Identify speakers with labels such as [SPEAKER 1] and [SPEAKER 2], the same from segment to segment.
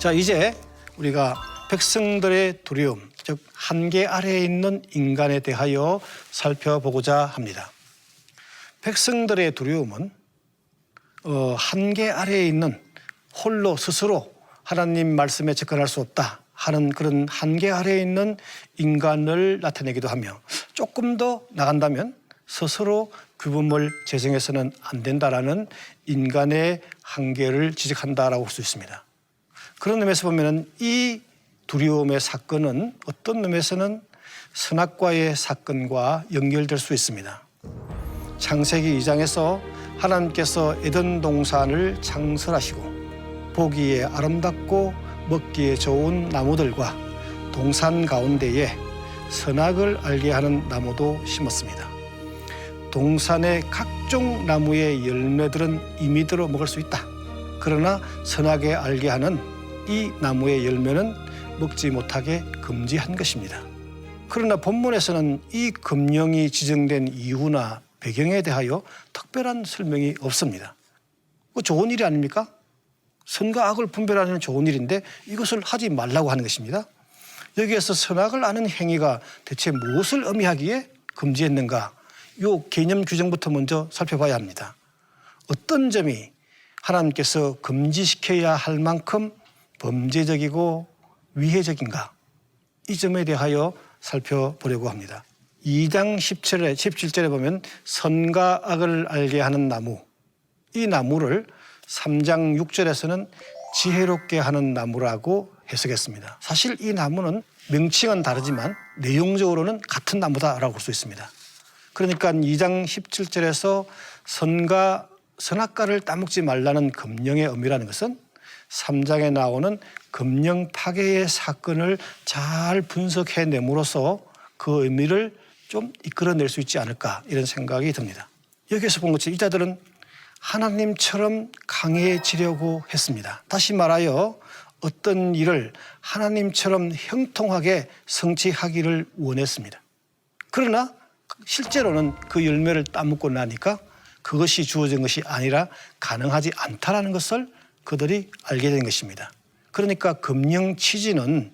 [SPEAKER 1] 자, 이제 우리가 백성들의 두려움, 즉 한계 아래에 있는 인간에 대하여 살펴보고자 합니다. 백성들의 두려움은 한계 아래에 있는 홀로 스스로 하나님 말씀에 접근할 수 없다 하는 그런 한계 아래에 있는 인간을 나타내기도 하며, 조금 더 나간다면 스스로 규범을 제정해서는 안 된다라는 인간의 한계를 지적한다라고 볼 수 있습니다. 그런 의미에서 보면 이 두려움의 사건은 어떤 의미에서는 선악과의 사건과 연결될 수 있습니다. 창세기 2장에서 하나님께서 에덴 동산을 창설하시고 보기에 아름답고 먹기에 좋은 나무들과 동산 가운데에 선악을 알게 하는 나무도 심었습니다. 동산의 각종 나무의 열매들은 임의대로 먹을 수 있다. 그러나 선악에 알게 하는 이 나무의 열매는 먹지 못하게 금지한 것입니다. 그러나 본문에서는 이 금령이 지정된 이유나 배경에 대하여 특별한 설명이 없습니다. 좋은 일이 아닙니까? 선과 악을 분별하는 좋은 일인데 이것을 하지 말라고 하는 것입니다. 여기에서 선악을 아는 행위가 대체 무엇을 의미하기에 금지했는가? 이 개념 규정부터 먼저 살펴봐야 합니다. 어떤 점이 하나님께서 금지시켜야 할 만큼 범죄적이고 위해적인가? 이 점에 대하여 살펴보려고 합니다. 2장 17절에 보면 선과 악을 알게 하는 나무, 이 나무를 3장 6절에서는 지혜롭게 하는 나무라고 해석했습니다. 사실 이 나무는 명칭은 다르지만 내용적으로는 같은 나무다라고 볼 수 있습니다. 그러니까 2장 17절에서 선악과를 따먹지 말라는 금령의 의미라는 것은 3장에 나오는 금령 파괴의 사건을 잘 분석해냄으로써 그 의미를 좀 이끌어낼 수 있지 않을까, 이런 생각이 듭니다. 여기에서 본 것처럼 이 자들은 하나님처럼 강해지려고 했습니다. 다시 말하여 어떤 일을 하나님처럼 형통하게 성취하기를 원했습니다. 그러나 실제로는 그 열매를 따먹고 나니까 그것이 주어진 것이 아니라 가능하지 않다라는 것을 그들이 알게 된 것입니다. 그러니까 금령 취지는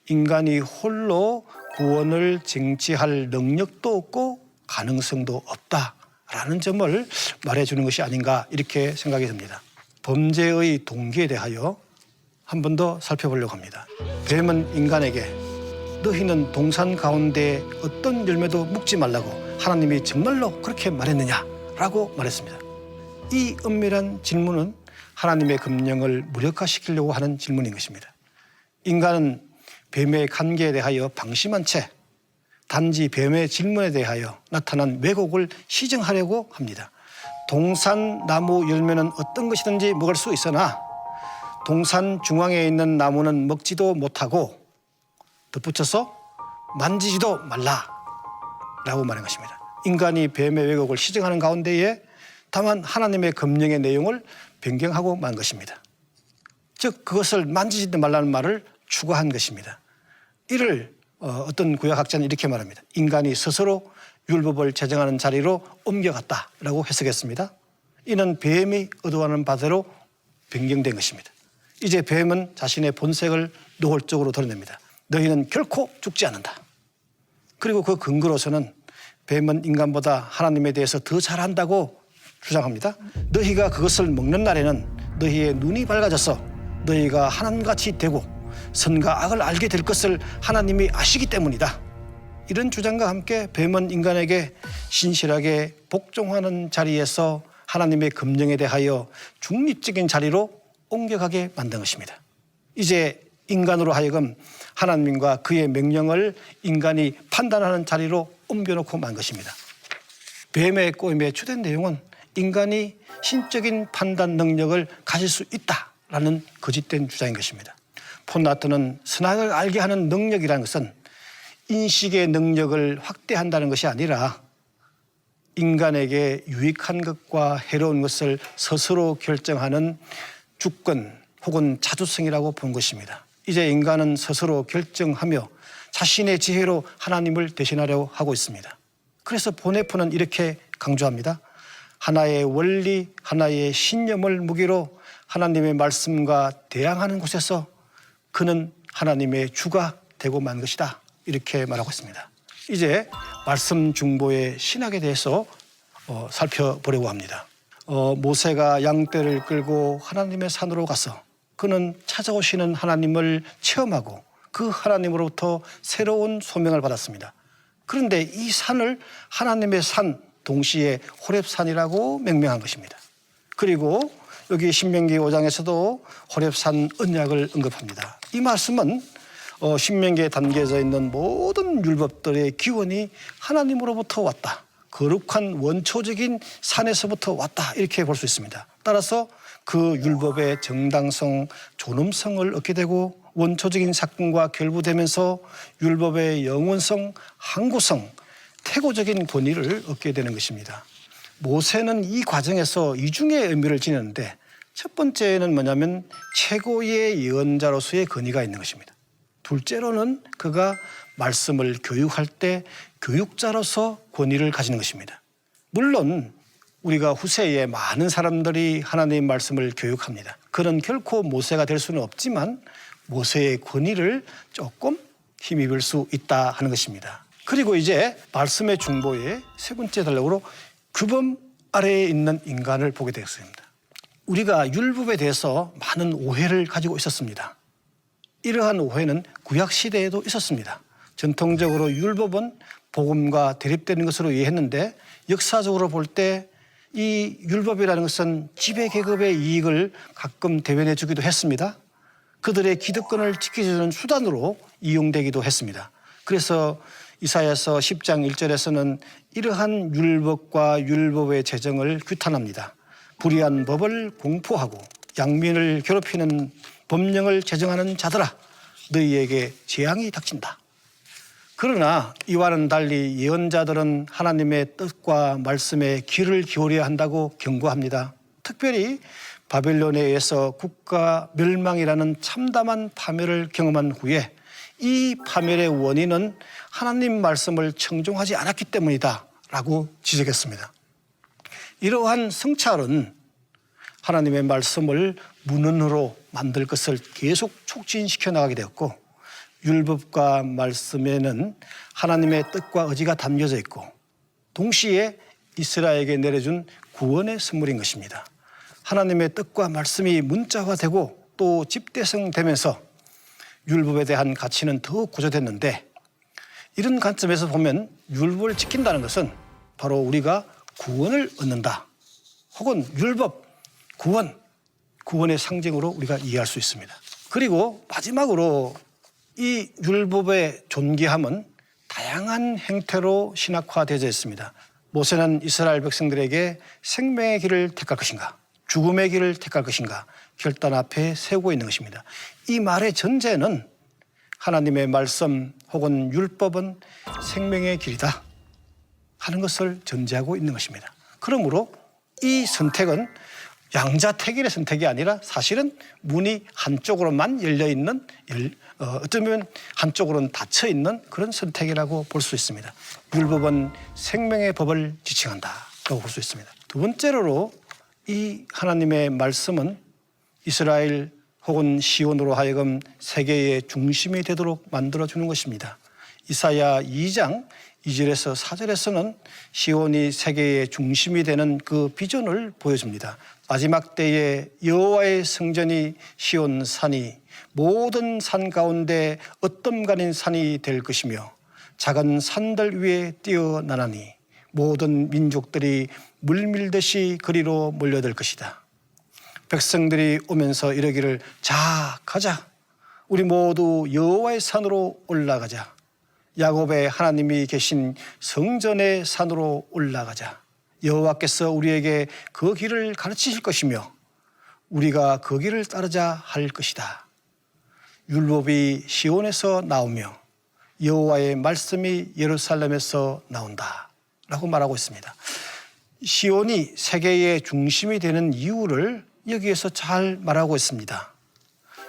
[SPEAKER 1] 인간이 홀로 구원을 쟁취할 능력도 없고 가능성도 없다라는 점을 말해주는 것이 아닌가, 이렇게 생각이 듭니다. 범죄의 동기에 대하여 한 번 더 살펴보려고 합니다. 뱀은 인간에게 너희는 동산 가운데 어떤 열매도 먹지 말라고 하나님이 정말로 그렇게 말했느냐라고 말했습니다. 이 은밀한 질문은 하나님의 금령을 무력화시키려고 하는 질문인 것입니다. 인간은 뱀의 관계에 대하여 방심한 채 단지 뱀의 질문에 대하여 나타난 왜곡을 시정하려고 합니다. 동산 나무 열매는 어떤 것이든지 먹을 수 있으나 동산 중앙에 있는 나무는 먹지도 못하고 덧붙여서 만지지도 말라라고 말한 것입니다. 인간이 뱀의 왜곡을 시정하는 가운데에 다만 하나님의 금령의 내용을 변경하고 만 것입니다. 즉 그것을 만지지도 말라는 말을 추가한 것입니다. 이를 어떤 구약학자는 이렇게 말합니다. 인간이 스스로 율법을 제정하는 자리로 옮겨갔다라고 해석했습니다. 이는 뱀이 의도하는 바대로 변경된 것입니다. 이제 뱀은 자신의 본색을 노골적으로 드러냅니다. 너희는 결코 죽지 않는다. 그리고 그 근거로서는 뱀은 인간보다 하나님에 대해서 더 잘한다고 주장합니다. 너희가 그것을 먹는 날에는 너희의 눈이 밝아져서 너희가 하나님같이 되고 선과 악을 알게 될 것을 하나님이 아시기 때문이다. 이런 주장과 함께 뱀은 인간에게 신실하게 복종하는 자리에서 하나님의 금령에 대하여 중립적인 자리로 옮겨가게 만든 것입니다. 이제 인간으로 하여금 하나님과 그의 명령을 인간이 판단하는 자리로 옮겨놓고 만 것입니다. 뱀의 꼬임의 주된 내용은 인간이 신적인 판단 능력을 가질 수 있다라는 거짓된 주장인 것입니다. 폰나트는 선악을 알게 하는 능력이라는 것은 인식의 능력을 확대한다는 것이 아니라 인간에게 유익한 것과 해로운 것을 스스로 결정하는 주권 혹은 자주성이라고 본 것입니다. 이제 인간은 스스로 결정하며 자신의 지혜로 하나님을 대신하려고 하고 있습니다. 그래서 보네프는 이렇게 강조합니다. 하나의 원리, 하나의 신념을 무기로 하나님의 말씀과 대항하는 곳에서 그는 하나님의 주가 되고 만 것이다. 이렇게 말하고 있습니다. 이제 말씀 중보의 신학에 대해서 살펴보려고 합니다. 모세가 양떼를 끌고 하나님의 산으로 가서 그는 찾아오시는 하나님을 체험하고 그 하나님으로부터 새로운 소명을 받았습니다. 그런데 이 산을 하나님의 산, 동시에 호렙산이라고 명명한 것입니다. 그리고 여기 신명기 5장에서도 호렙산 언약을 언급합니다. 이 말씀은 신명기에 담겨져 있는 모든 율법들의 기원이 하나님으로부터 왔다. 거룩한 원초적인 산에서부터 왔다. 이렇게 볼 수 있습니다. 따라서 그 율법의 정당성, 존엄성을 얻게 되고 원초적인 사건과 결부되면서 율법의 영원성, 항구성, 태고적인 권위를 얻게 되는 것입니다. 모세는 이 과정에서 이중의 의미를 지녔는데 첫 번째는 뭐냐면 최고의 예언자로서의 권위가 있는 것입니다. 둘째로는 그가 말씀을 교육할 때 교육자로서 권위를 가지는 것입니다. 물론 우리가 후세에 많은 사람들이 하나님의 말씀을 교육합니다. 그는 결코 모세가 될 수는 없지만 모세의 권위를 조금 힘입을 수 있다 하는 것입니다. 그리고 이제 말씀의 중보의 세 번째 단락으로 규범 아래에 있는 인간을 보게 되었습니다. 우리가 율법에 대해서 많은 오해를 가지고 있었습니다. 이러한 오해는 구약시대에도 있었습니다. 전통적으로 율법은 복음과 대립되는 것으로 이해했는데 역사적으로 볼 때 이 율법이라는 것은 지배계급의 이익을 가끔 대변해 주기도 했습니다. 그들의 기득권을 지켜주는 수단으로 이용되기도 했습니다. 그래서 이사야서 10장 1절에서는 이러한 율법과 율법의 제정을 규탄합니다. 불의한 법을 공포하고 양민을 괴롭히는 법령을 제정하는 자들아 너희에게 재앙이 닥친다. 그러나 이와는 달리 예언자들은 하나님의 뜻과 말씀에 귀를 기울여야 한다고 경고합니다. 특별히 바벨론에 의해서 국가 멸망이라는 참담한 파멸을 경험한 후에 이 파멸의 원인은 하나님 말씀을 청종하지 않았기 때문이다 라고 지적했습니다. 이러한 성찰은 하나님의 말씀을 문헌으로 만들 것을 계속 촉진시켜 나가게 되었고 율법과 말씀에는 하나님의 뜻과 의지가 담겨져 있고 동시에 이스라엘에게 내려준 구원의 선물인 것입니다. 하나님의 뜻과 말씀이 문자화되고 또 집대성되면서 율법에 대한 가치는 더욱 구조됐는데 이런 관점에서 보면 율법을 지킨다는 것은 바로 우리가 구원을 얻는다. 혹은 율법, 구원의 상징으로 우리가 이해할 수 있습니다. 그리고 마지막으로 이 율법의 존귀함은 다양한 형태로 신학화되어져 있습니다. 모세는 이스라엘 백성들에게 생명의 길을 택할 것인가, 죽음의 길을 택할 것인가 결단 앞에 세우고 있는 것입니다. 이 말의 전제는 하나님의 말씀 혹은 율법은 생명의 길이다 하는 것을 전제하고 있는 것입니다. 그러므로 이 선택은 양자택일의 선택이 아니라 사실은 문이 한쪽으로만 열려있는 어쩌면 한쪽으로는 닫혀있는 그런 선택이라고 볼 수 있습니다. 율법은 생명의 법을 지칭한다고 볼 수 있습니다. 두 번째로 이 하나님의 말씀은 이스라엘 혹은 시온으로 하여금 세계의 중심이 되도록 만들어주는 것입니다. 이사야 2장 2절에서 4절에서는 시온이 세계의 중심이 되는 그 비전을 보여줍니다. 마지막 때에 여호와의 성전이 시온 산이 모든 산 가운데 어떤 가는 산이 될 것이며 작은 산들 위에 뛰어나나니 모든 민족들이 물밀듯이 그리로 몰려들 것이다. 백성들이 오면서 이러기를 자 가자 우리 모두 여호와의 산으로 올라가자. 야곱의 하나님이 계신 성전의 산으로 올라가자. 여호와께서 우리에게 그 길을 가르치실 것이며 우리가 그 길을 따르자 할 것이다. 율법이 시온에서 나오며 여호와의 말씀이 예루살렘에서 나온다 라고 말하고 있습니다. 시온이 세계의 중심이 되는 이유를 여기에서 잘 말하고 있습니다.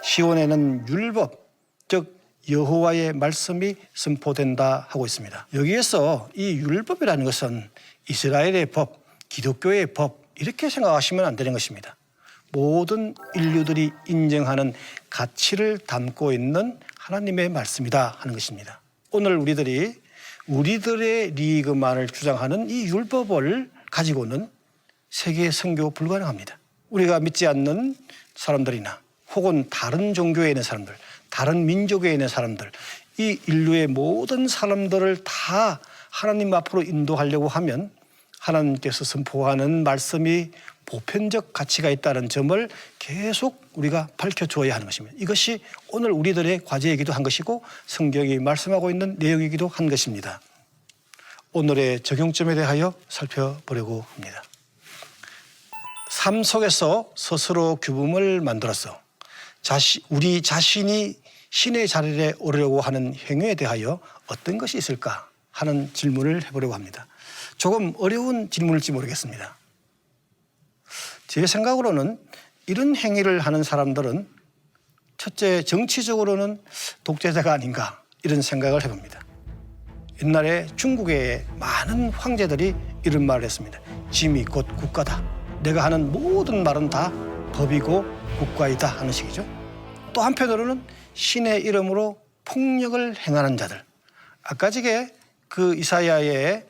[SPEAKER 1] 시온에는 율법, 즉 여호와의 말씀이 선포된다 하고 있습니다. 여기에서 이 율법이라는 것은 이스라엘의 법, 기독교의 법 이렇게 생각하시면 안 되는 것입니다. 모든 인류들이 인정하는 가치를 담고 있는 하나님의 말씀이다 하는 것입니다. 오늘 우리들의 리그만을 주장하는 이 율법을 가지고는 세계 선교 불가능합니다. 우리가 믿지 않는 사람들이나 혹은 다른 종교에 있는 사람들, 다른 민족에 있는 사람들, 이 인류의 모든 사람들을 다 하나님 앞으로 인도하려고 하면 하나님께서 선포하는 말씀이 보편적 가치가 있다는 점을 계속 우리가 밝혀줘야 하는 것입니다. 이것이 오늘 우리들의 과제이기도 한 것이고 성경이 말씀하고 있는 내용이기도 한 것입니다. 오늘의 적용점에 대하여 살펴보려고 합니다. 삶 속에서 스스로 규범을 만들어서 우리 자신이 신의 자리에 오르려고 하는 행위에 대하여 어떤 것이 있을까 하는 질문을 해보려고 합니다. 조금 어려운 질문일지 모르겠습니다. 제 생각으로는 이런 행위를 하는 사람들은 첫째, 정치적으로는 독재자가 아닌가 이런 생각을 해봅니다. 옛날에 중국의 많은 황제들이 이런 말을 했습니다. 짐이 곧 국가다. 내가 하는 모든 말은 다 법이고 국가이다 하는 식이죠. 또 한편으로는 신의 이름으로 폭력을 행하는 자들. 아까 전에 그 이사야의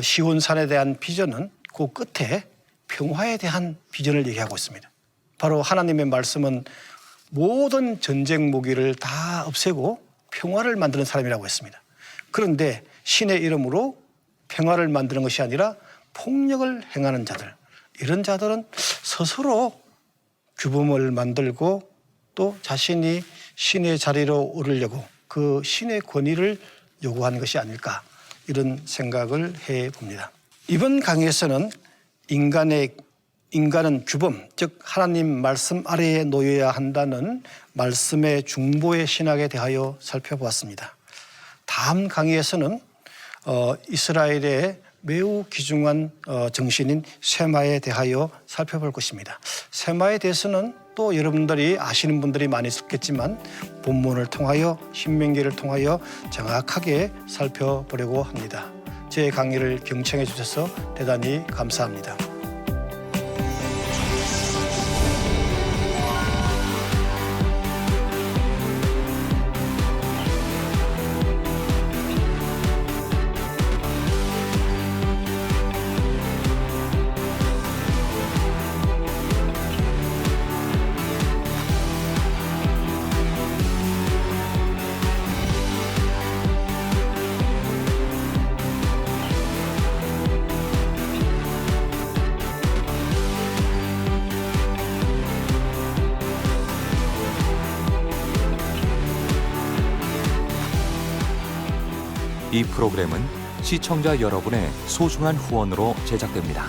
[SPEAKER 1] 시온산에 대한 비전은 그 끝에 평화에 대한 비전을 얘기하고 있습니다. 바로 하나님의 말씀은 모든 전쟁 무기를 다 없애고 평화를 만드는 사람이라고 했습니다. 그런데 신의 이름으로 평화를 만드는 것이 아니라 폭력을 행하는 자들, 이런 자들은 스스로 규범을 만들고 또 자신이 신의 자리로 오르려고 그 신의 권위를 요구하는 것이 아닐까 이런 생각을 해봅니다. 이번 강의에서는 인간은 규범, 즉 하나님 말씀 아래에 놓여야 한다는 말씀의 중보의 신학에 대하여 살펴보았습니다. 다음 강의에서는 이스라엘의 매우 귀중한 정신인 세마에 대하여 살펴볼 것입니다. 세마에 대해서는 또 여러분들이 아시는 분들이 많이 있겠지만 본문을 통하여 신명기를 통하여 정확하게 살펴보려고 합니다. 제 강의를 경청해 주셔서 대단히 감사합니다.
[SPEAKER 2] 이 프로그램은 시청자 여러분의 소중한 후원으로 제작됩니다.